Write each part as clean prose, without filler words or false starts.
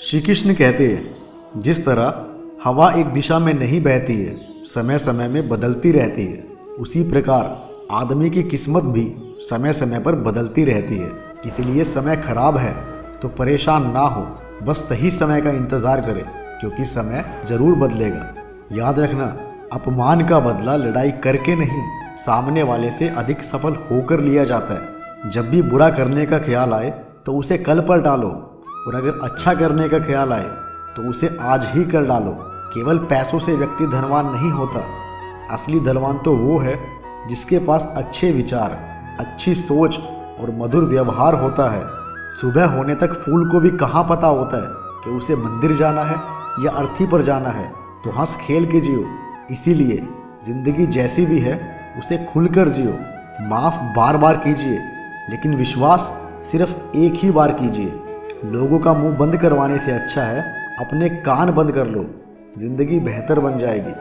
श्री कृष्ण कहते हैं, जिस तरह हवा एक दिशा में नहीं बहती है, समय समय में बदलती रहती है, उसी प्रकार आदमी की किस्मत भी समय समय पर बदलती रहती है। इसलिए समय खराब है तो परेशान ना हो, बस सही समय का इंतज़ार करें, क्योंकि समय ज़रूर बदलेगा। याद रखना, अपमान का बदला लड़ाई करके नहीं, सामने वाले से अधिक सफल होकर लिया जाता है। जब भी बुरा करने का ख्याल आए तो उसे कल पर डालो, और अगर अच्छा करने का ख्याल आए तो उसे आज ही कर डालो। केवल पैसों से व्यक्ति धनवान नहीं होता, असली धनवान तो वो है जिसके पास अच्छे विचार, अच्छी सोच और मधुर व्यवहार होता है। सुबह होने तक फूल को भी कहाँ पता होता है कि उसे मंदिर जाना है या अर्थी पर जाना है, तो हंस खेल के जियो। इसीलिए जिंदगी जैसी भी है उसे खुलकर जियो। माफ़ बार बार कीजिए, लेकिन विश्वास सिर्फ एक ही बार कीजिए। लोगों का मुंह बंद करवाने से अच्छा है अपने कान बंद कर लो, जिंदगी बेहतर बन जाएगी।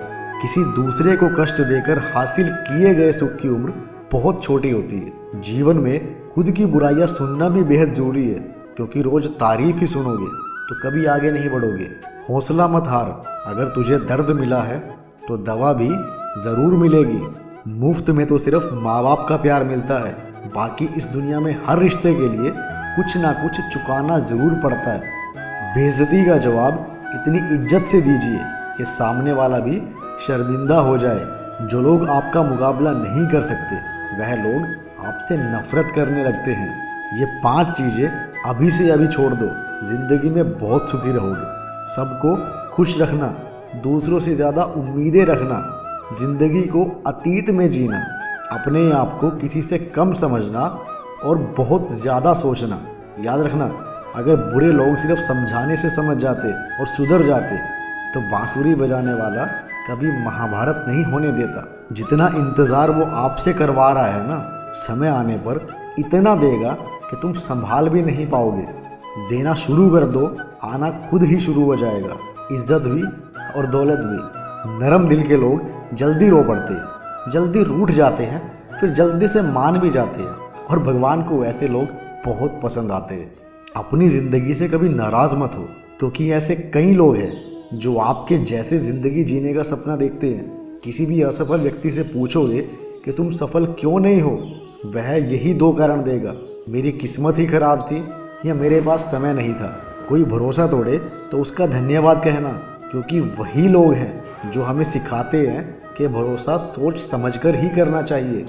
किसी दूसरे को कष्ट देकर हासिल किए गए सुख की उम्र बहुत छोटी होती है। जीवन में खुद की बुराइयां सुनना भी बेहद जरूरी है, क्योंकि रोज तारीफ ही सुनोगे तो कभी आगे नहीं बढ़ोगे। हौसला मत हार, अगर तुझे दर्द मिला है तो दवा भी ज़रूर मिलेगी। मुफ्त में तो सिर्फ माँ बाप का प्यार मिलता है, बाकी इस दुनिया में हर रिश्ते के लिए कुछ ना कुछ चुकाना जरूर पड़ता है। बेइज्जती का जवाब इतनी इज्जत से दीजिए कि सामने वाला भी शर्मिंदा हो जाए। जो लोग आपका मुकाबला नहीं कर सकते, वह लोग आपसे नफरत करने लगते हैं। ये 5 चीज़ें अभी से अभी छोड़ दो, जिंदगी में बहुत सुखी रहोगे। सबको खुश रखना, दूसरों से ज़्यादा उम्मीदें रखना, जिंदगी को अतीत में जीना, अपने आप को किसी से कम समझना और बहुत ज़्यादा सोचना। याद रखना, अगर बुरे लोग सिर्फ समझाने से समझ जाते और सुधर जाते तो बांसुरी बजाने वाला कभी महाभारत नहीं होने देता। जितना इंतज़ार वो आपसे करवा रहा है ना, समय आने पर इतना देगा कि तुम संभाल भी नहीं पाओगे। देना शुरू कर दो, आना खुद ही शुरू हो जाएगा, इज्जत भी और दौलत भी। नरम दिल के लोग जल्दी रो पड़ते हैं, जल्दी रूठ जाते हैं, फिर जल्दी से मान भी जाते हैं, और भगवान को ऐसे लोग बहुत पसंद आते हैं। अपनी ज़िंदगी से कभी नाराज़ मत हो, क्योंकि ऐसे कई लोग हैं जो आपके जैसे ज़िंदगी जीने का सपना देखते हैं। किसी भी असफल व्यक्ति से पूछोगे कि तुम सफल क्यों नहीं हो, वह यही 2 कारण देगा, मेरी किस्मत ही खराब थी या मेरे पास समय नहीं था। कोई भरोसा तोड़े तो उसका धन्यवाद कहना, क्योंकि वही लोग हैं जो हमें सिखाते हैं कि भरोसा सोच समझकर ही करना चाहिए।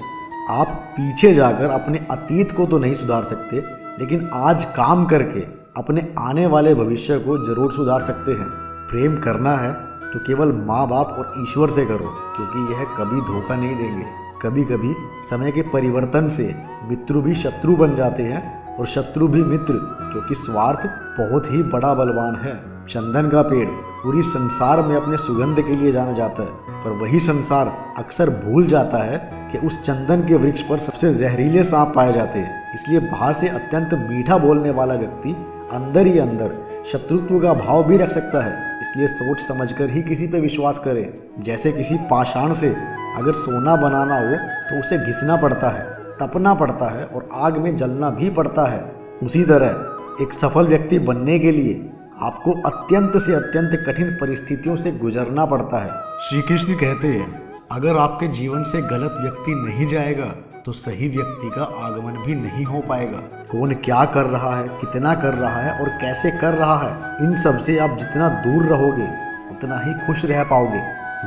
आप पीछे जाकर अपने अतीत को तो नहीं सुधार सकते, लेकिन आज काम करके अपने आने वाले भविष्य को जरूर सुधार सकते हैं। प्रेम करना है तो केवल माँ बाप और ईश्वर से करो, क्योंकि यह कभी धोखा नहीं देंगे। कभी कभी समय के परिवर्तन से मित्र भी शत्रु बन जाते हैं और शत्रु भी मित्र, क्योंकि स्वार्थ बहुत ही बड़ा बलवान है। चंदन का पेड़ पूरी संसार में अपने सुगंध के लिए जाना जाता है, पर वही संसार अक्सर भूल जाता है कि उस चंदन के वृक्ष पर सबसे जहरीले सांप पाए जाते हैं। इसलिए बाहर से अत्यंत मीठा बोलने वाला व्यक्ति अंदर ही अंदर शत्रुत्व का भाव भी रख सकता है। इसलिए सोच समझकर ही किसी पे विश्वास करें। जैसे किसी पाषाण से अगर सोना बनाना हो तो उसे घिसना पड़ता है, तपना पड़ता है और आग में जलना भी पड़ता है। उसी तरह एक सफल व्यक्ति बनने के लिए आपको अत्यंत से अत्यंत कठिन परिस्थितियों से गुजरना पड़ता है। श्री कृष्ण कहते हैं, अगर आपके जीवन से गलत व्यक्ति नहीं जाएगा तो सही व्यक्ति का आगमन भी नहीं हो पाएगा। कौन क्या कर रहा है, कितना कर रहा है और कैसे कर रहा है, इन सब से आप जितना दूर रहोगे उतना ही खुश रह पाओगे।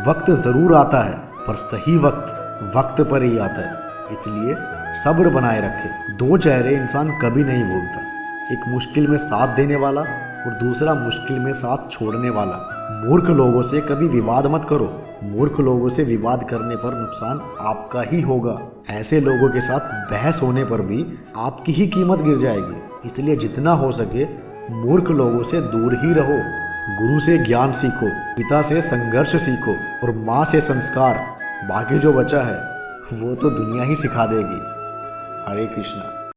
वक्त ज़रूर आता है, पर सही वक्त पर ही आता है। इसलिए सब्र बनाए रखें। 2 चेहरे इंसान कभी नहीं भूलता, एक मुश्किल में साथ देने वाला और दूसरा मुश्किल में साथ छोड़ने वाला। मूर्ख लोगों से कभी विवाद मत करो, मूर्ख लोगों से विवाद करने पर नुकसान आपका ही होगा। ऐसे लोगों के साथ बहस होने पर भी आपकी ही कीमत गिर जाएगी। इसलिए जितना हो सके मूर्ख लोगों से दूर ही रहो। गुरु से ज्ञान सीखो, पिता से संघर्ष सीखो और माँ से संस्कार। बाकी जो बचा है वो तो दुनिया ही सिखा देगी। हरे कृष्णा।